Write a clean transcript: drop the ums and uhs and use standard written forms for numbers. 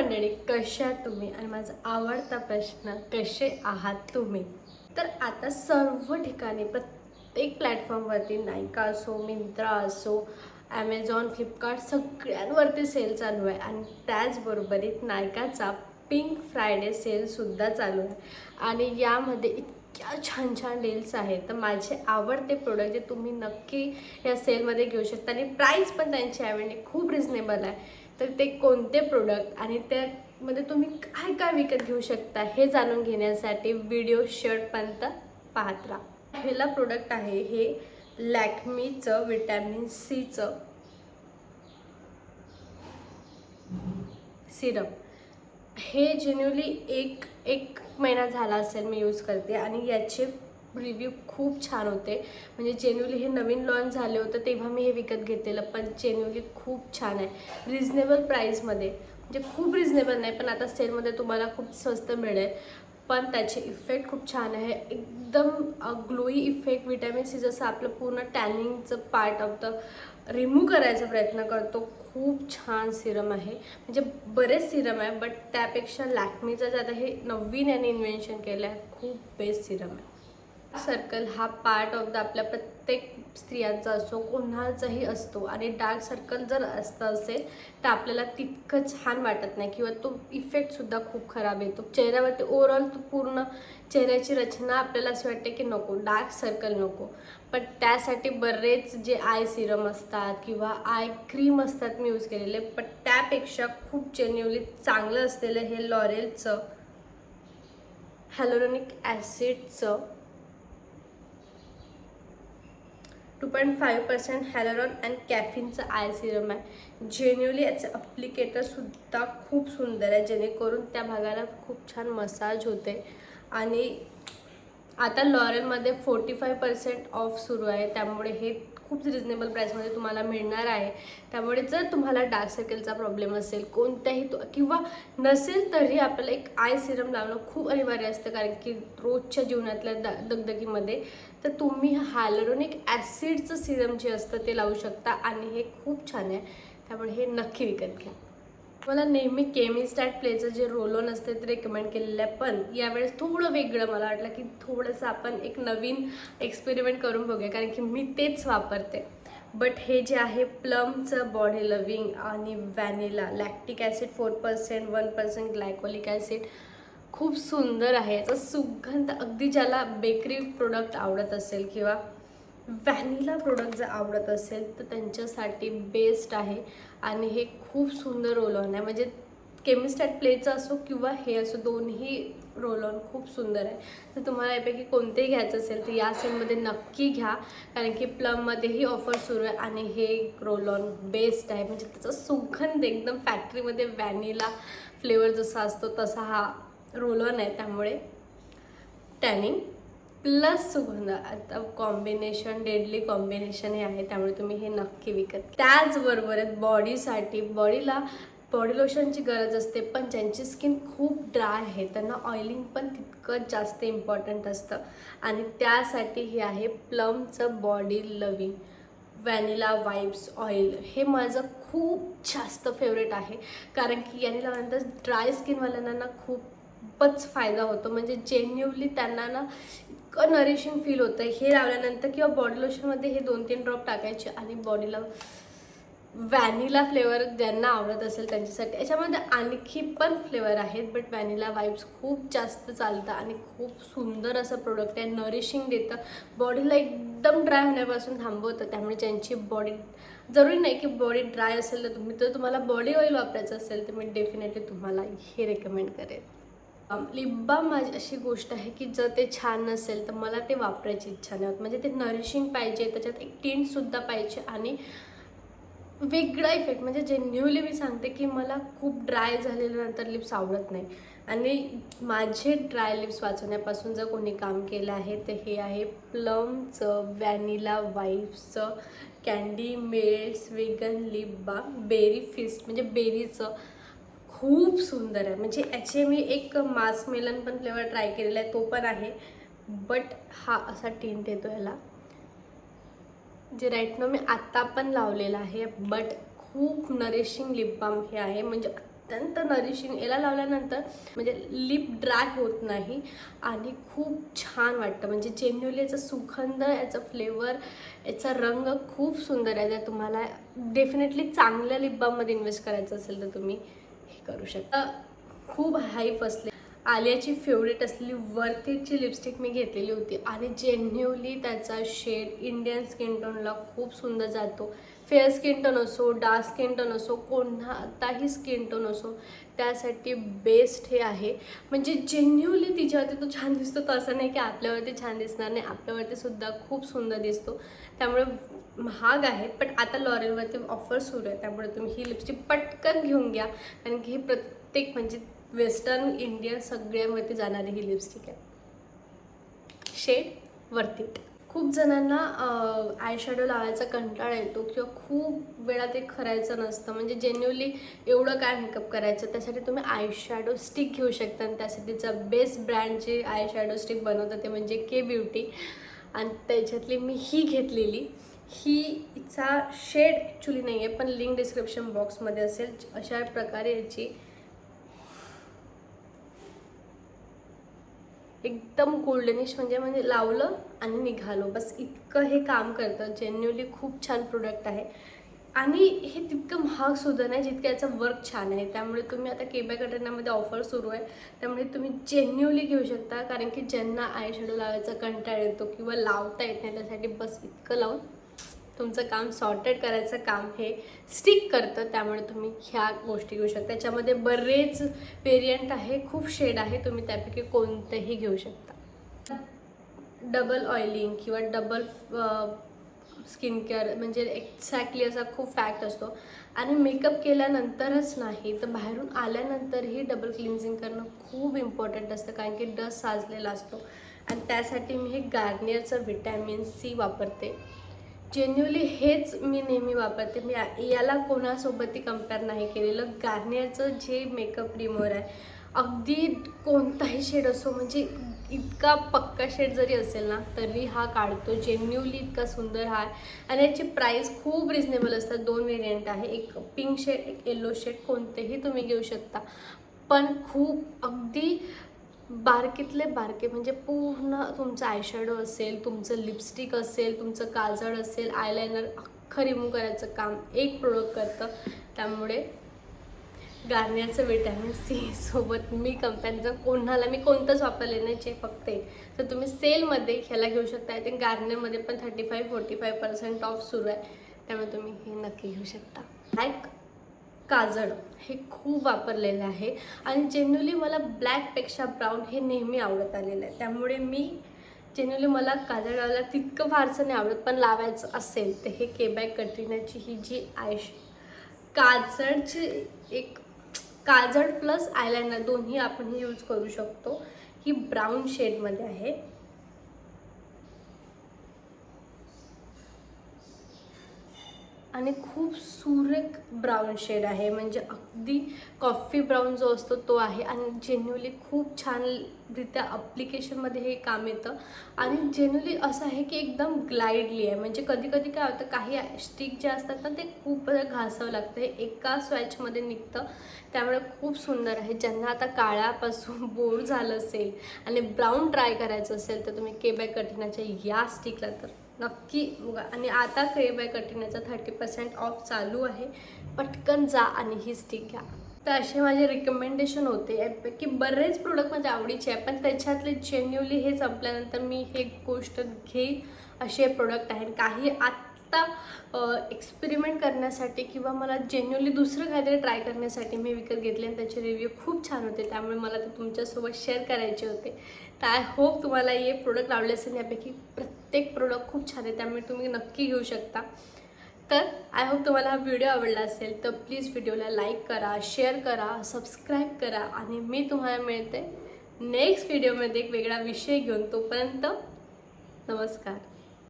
मंडळी, कशा तुम्ही? आणि माझा आवडता प्रश्न, कसे आहात तुम्ही? तर आता सर्व ठिकाणी प्रत्येक प्लॅटफॉर्मवरती नायका असो, मिंत्रा असो, ॲमेझॉन, फ्लिपकार्ट सगळ्यांवरती सेल चालू आहे. आणि त्याचबरोबरीत नायकाचा पिंक फ्रायडे सेलसुद्धा चालू आहे. आणि यामध्ये इतक्या छान छान डील्स आहेत. तर माझे आवडते प्रोडक्ट जे तुम्ही नक्की या सेलमध्ये घेऊ शकता आणि प्राईस पण त्यांची यावेळी खूप रिझनेबल आहे. तर ते कोणते प्रोडक्ट आणि त्यामध्ये तुम्ही काय काय विकत घेऊ शकता हे जाणून घेण्यासाठी व्हिडिओ शेवटपर्यंत पाहत राहा. पहिला प्रोडक्ट आहे हे लॅक्मीचं विटॅमिन सीचं सिरम. हे जेन्युअली एक महिना झाला असेल मी यूज करते आणि याचे रिव्ह्यू खूप छान होते. म्हणजे जेन्युअली हे नवीन लॉन्च झाले होतं तेव्हा मी हे विकत घेतलेलं, पण जेन्युअली खूप छान आहे. रिजनेबल प्राईसमध्ये, म्हणजे खूप रिजनेबल नाही पण आता सेलमध्ये तुम्हाला खूप स्वस्त मिळेल. पण त्याचे इफेक्ट खूप छान आहे. एकदम ग्लोई इफेक्ट. विटॅमिन सी जसं आपलं पूर्ण टॅनिंगचं पार्ट ऑफ द रिमूव्ह करायचा प्रयत्न करतो. खूप छान सिरम आहे. म्हणजे बरेच सिरम आहे बट त्यापेक्षा लॅक्मीचं जे आता हे नवीन याने इन्व्हेन्शन केलं आहे, खूप बेस्ट सिरम आहे. सर्कल हा पार्ट ऑफ द आपल्या प्रत्येक स्त्रियांचा असो, कोणाचाही असतो. आणि डार्क सर्कल जर असेल तर आपल्याला तितकं छान वाटत नाही किंवा तो इफेक्टसुद्धा खूप खराब येतो चेहऱ्यावरती. ओव्हरऑल तो पूर्ण चेहऱ्याची रचना आपल्याला अशी वाटते की नको, डार्क सर्कल नको. पण त्यासाठी बरेच जे आय सिरम असतात किंवा आय क्रीम असतात मी यूज केलेले, पण त्यापेक्षा खूप जेन्युअली चांगलं असलेलं हे लॉरेलचं हॅलोरोनिक ॲसिडचं 2.5% हॅलोरॉन अँड कॅफिनचं आय सिरम आहे. जेन्युअली याचं अप्लिकेटरसुद्धा खूप सुंदर आहे, जेणेकरून त्या भागाला खूप छान मसाज होते. आणि आता लॉरेलमध्ये 45% ऑफ सुरू आहे, त्यामुळे हे खूप रिजनेबल प्राईसमध्ये तुम्हाला मिळणार आहे. त्यामुळे जर तुम्हाला डार्क सर्कलचा प्रॉब्लेम असेल कोणत्याही किंवा नसेल तरी आपल्याला एक आय सिरम लावणं खूप अनिवार्य असतं, कारण की रोजच्या जीवनातल्या दगदगीमध्ये. तर तुम्ही हायलोरोनिक ॲसिडचं सिरम जे असतं ते लावू शकता आणि हे खूप छान आहे. त्यामुळे हे नक्की विकत घ्या. मला नेहमी केमिस्टॅट प्लेचं जे रोल ऑन असते ते रेकमेंड केलेलं आहे, पण यावेळेस थोडं वेगळं मला वाटलं की थोडंसं आपण एक नवीन एक्सपेरिमेंट करून बघूया, कारण की मी तेच वापरते. बट हे जे आहे प्लमचं बॉडी लविंग आणि व्हॅनिला लॅक्टिक ॲसिड 4%, 1% ग्लायकोलिक ॲसिड, खूप सुंदर आहे. याचा सुगंध अगदी ज्याला बेकरी प्रोडक्ट आवडत असेल किंवा व्हॅनिला प्रोडक्ट जर आवडत असेल तर त्यांच्यासाठी बेस्ट आहे. आणि हे खूप सुंदर रोल ऑन आहे. म्हणजे केमिस्टॅट प्लेचं असो किंवा हे असो, दोन्ही रोल ऑन खूप सुंदर आहे. तर तुम्हाला यापैकी कोणतेही घ्यायचं असेल तर या सेलमध्ये नक्की घ्या, कारण की प्लममध्येही ऑफर सुरू आहे आणि हे रोल ऑन बेस्ट आहे. म्हणजे त्याचा सुगंध एकदम फॅक्टरीमध्ये व्हॅनिला फ्लेवर जसा असतो तसा हा रोल ऑन आहे. त्यामुळे टॅनिंग प्लस सुगंध, आता कॉम्बिनेशन डेडली कॉम्बिनेशन हे आहे. त्यामुळे तुम्ही हे नक्की विकत. त्याचबरोबर बॉडीसाठी, बॉडीला बॉडी लोशनची गरज असते, पण ज्यांची स्किन खूप ड्राय आहे त्यांना ऑइलिंग पण तितकंच जास्त इम्पॉर्टंट असतं. आणि त्यासाठी हे आहे प्लमचं body loving vanilla vibes oil. हे माझं खूप जास्त फेवरेट आहे, कारण की याने लावल्यानंतर ड्राय स्किनवाल्यांना खूपच फायदा होतो. म्हणजे जेन्युअली त्यांना ना इतकं नरिशिंग फील होतं हे लावल्यानंतर. किंवा बॉडी लोशनमध्ये हे 2-3 ड्रॉप टाकायचे आणि बॉडीला व्हॅनिला फ्लेवर ज्यांना आवडत असेल त्यांच्यासाठी. याच्यामध्ये आणखी पण फ्लेवर आहेत, बट व्हॅनिला वाइब्स खूप जास्त चालतं आणि खूप सुंदर असं प्रोडक्ट आहे. नरिशिंग देतं, बॉडीला एकदम ड्राय होण्यापासून थांबवतं. त्यामुळे ज्यांची बॉडी जरुरी नाही की बॉडी ड्राय असेल तर तुम्हाला बॉडी ऑइल वापरायचं असेल तर मी डेफिनेटली तुम्हाला हे रेकमेंड करेन. लिप बाम माझी अशी गोष्ट आहे की जर ते छान नसेल तर मला ते वापरायची इच्छा नाही होत. म्हणजे ते नरिशिंग पाहिजे, त्याच्यात एक टिंटसुद्धा पाहिजे आणि वेगळा इफेक्ट. म्हणजे जेन्युअली मी सांगते की मला खूप ड्राय झालेल्यानंतर लिप्स आवडत नाही. आणि माझे ड्राय लिप्स वाचवण्यापासून जर कोणी काम केलं आहे तर हे आहे प्लमचं व्हॅनिला वाइब्सचं candy melts vegan lip balm berry feast. म्हणजे बेरीचं खूप सुंदर आहे. म्हणजे याचे मी एक मास्क मेलन पण फ्लेवर ट्राय केलेला आहे, तो पण आहे. बट हा असा टिंट येतो याला, जे राईट नो मी आत्ता पण लावलेला आहे. बट खूप नरिशिंग लिप बाम हे आहे. म्हणजे अत्यंत नरिशिंग. याला लावल्यानंतर म्हणजे लिप ड्राय होत नाही आणि खूप छान वाटतं. म्हणजे जेन्युअली याचा सुगंध, याचा फ्लेवर, याचा रंग खूप सुंदर आहे. जर तुम्हाला डेफिनेटली चांगल्या लिप बाममध्ये इन्व्हेस्ट करायचं असेल तर तुम्ही हे करू शकता. खूप हाईप असले. आलियाची फेवरेट असलेली वर्थ इटची लिपस्टिक मी घेतलेली होती आणि जेन्युअली त्याचा शेड इंडियन स्किन टोनला खूप सुंदर जातो. फेअर स्किन टोन असो, डार्क स्किन टोन असो, कोणताही स्किन टोन असो, त्यासाठी बेस्ट हे आहे. म्हणजे जेन्युअली तिच्यावरती तो छान दिसतो. तो असं नाही की आपल्यावरती छान दिसणार नाही, आपल्यावरती सुद्धा खूप सुंदर दिसतो. त्यामुळे महाग आहे, पण आता लॉरेलवरती ऑफर सुरू आहे. त्यामुळे तुम्ही ही लिपस्टिक पटकन घेऊन घ्या, कारण की ही प्रत्येक म्हणजे वेस्टर्न इंडियन सगळ्यांवरती जाणारी ही लिपस्टिक आहे. Shade worth it. खूप जणांना आय शॅडो लावायचा कंटाळा येतो किंवा खूप वेळा ते करायचं नसतं. म्हणजे जेन्युअली एवढं काय मेकअप करायचं, त्यासाठी तुम्ही आय शॅडो स्टिक घेऊ शकता. आणि त्यासाठीचा बेस्ट ब्रँड जे आय शॅडो स्टिक बनवतं ते म्हणजे के ब्युटी. आणि त्याच्यातली मी ही घेतलेली. हिचा शेड ॲक्च्युली नाही आहे, पण लिंक डिस्क्रिप्शन बॉक्समध्ये असेल. अशा प्रकारे याची एकदम गोल्डनिश म्हणजे लावलं आणि निघालो, बस इतकं हे काम करतं. जेन्युअली खूप छान प्रोडक्ट आहे आणि हे तितकं महाग सुद्धा नाही जितकं याचं वर्क छान आहे. त्यामुळे तुम्ही आता के बाय कटरीनामध्ये ऑफर सुरू आहे, त्यामुळे तुम्ही जेन्युअली घेऊ शकता. कारण की ज्यांना आय शॅडो लावायचा कंटाळा येतो किंवा लावता येत नाही, त्यासाठी बस इतकं लावून तुमचं काम सॉर्टेड करायचं काम हे स्टिक करतं. त्यामुळे तुम्ही ह्या गोष्टी घेऊ शकता. त्याच्यामध्ये बरेच व्हेरियंट आहे, खूप शेड आहे, तुम्ही त्यापैकी कोणतंही घेऊ शकता. डबल ऑइलिंग किंवा डबल स्किन केअर म्हणजे एक्झॅक्टली असा खूप फॅक्ट असतो. आणि मेकअप केल्यानंतरच नाही तर बाहेरून आल्यानंतरही डबल क्लिन्झिंग करणं खूप इम्पॉर्टंट असतं, कारण की डस्ट साचलेला असतो. आणि त्यासाठी मी हे गार्नियरचं व्हिटॅमिन सी वापरते. जेन्युअली हेच मी नेहमी वापरते. मी याला कोणासोबतही कंपेअर नाही केलेलं. गार्नियरचं जे मेकअप रिमूव्हर आहे, अगदी कोणताही शेड असो, म्हणजे इतका पक्का शेड जरी असेल ना तरी हा काढतो. जेन्युअली इतका सुंदर हा आहे. आणि याची प्राईस खूप रिजनेबल असतात. 2 व्हेरियंट आहे, एक पिंक शेड, एक येलो शेड. कोणतेही तुम्ही घेऊ शकता, पण खूप अगदी बारकीतले बारके म्हणजे पूर्ण तुमचं आयशॅडो असेल, तुमचं लिपस्टिक असेल, तुमचं काजळ असेल, आयलायनर अख्खं रिमूव्ह करायचं काम एक प्रोडक्ट करतं. त्यामुळे गार्नियरचं व्हिटॅमिन सी सोबत मी कंपॅरिझन कोणाला मी कोणतंच वापरले नाही, जे फक्त तर तुम्ही सेलमध्ये ह्याला घेऊ शकता. आय थिंक गार्नियरमध्ये पण 35-45% ऑफ सुरू आहे, त्यामुळे तुम्ही हे नक्की घेऊ शकता. लाईक काजळ हे खूप वापरलेलं आहे आणि जेन्युअली मला ब्लॅकपेक्षा ब्राऊन हे नेहमी आवडत आलेलं आहे. त्यामुळे मी जेन्युअली मला काजळ लावायला तितकं फारसं नाही आवडत, पण लावायचं असेल तर हे के बाय कटरीनाची ही जी काजळची एक काजळ प्लस आयलायनर दोन्ही आपण हे यूज करू शकतो. ही ब्राऊन शेडमध्ये आहे. आणि खूप सुरेख ब्राऊन शेड आहे, म्हणजे अगदी कॉफी ब्राऊन जो असतो तो आहे. आणि जेन्युअली खूप छानरित्या ॲप्लिकेशनमध्ये हे काम येतं. आणि जेन्युअली असं आहे की एकदम ग्लाइडली आहे. म्हणजे कधी कधी काय होतं, काही स्टिक जे असतात ना ते खूप घासावं लागतं, हे एका स्वॅचमध्ये निघतं. त्यामुळे खूप सुंदर आहे. ज्यांना आता काळ्यापासून बोर झालं असेल आणि ब्राऊन ट्राय करायचं असेल तर तुम्ही के बाय कटरीनाच्या या स्टिकला तर नक्की बघा. आणि आता के बाय कटरीनाचा 30% ऑफ चालू आहे. पटकन जा आणि ही स्टिक घ्या. तर असे माझे रिकमेंडेशन होते. यापैकी बरेच प्रोडक्ट माझ्या आवडीचे आहे, पण त्याच्यातले जेन्युअली हे संपल्यानंतर मी हे गोष्ट घेईन असे प्रोडक्ट आहेत. काही आत्ता एक्सपेरिमेंट करण्यासाठी किंवा मला जेन्युअली दुसरं काहीतरी ट्राय करण्यासाठी मी विकत घेतले आणि त्याचे रिव्ह्यू खूप छान होते. त्यामुळे मला ते तुमच्यासोबत शेअर करायचे होते. तर आय होप तुम्हाला हे प्रोडक्ट आवडले असेल. यापैकी प्रत्येक प्रोडक्ट खूप छान आहे, त्यामुळे तुम्ही नक्की घेऊ शकता. तर आय होप तुम्हाला हा व्हिडिओ आवडला असेल तर प्लीज व्हिडिओला लाईक करा, शेअर करा, सबस्क्राईब करा. आणि मी तुम्हाला मिळते नेक्स्ट व्हिडिओमध्ये एक वेगळा विषय घेऊन. तोपर्यंत नमस्कार.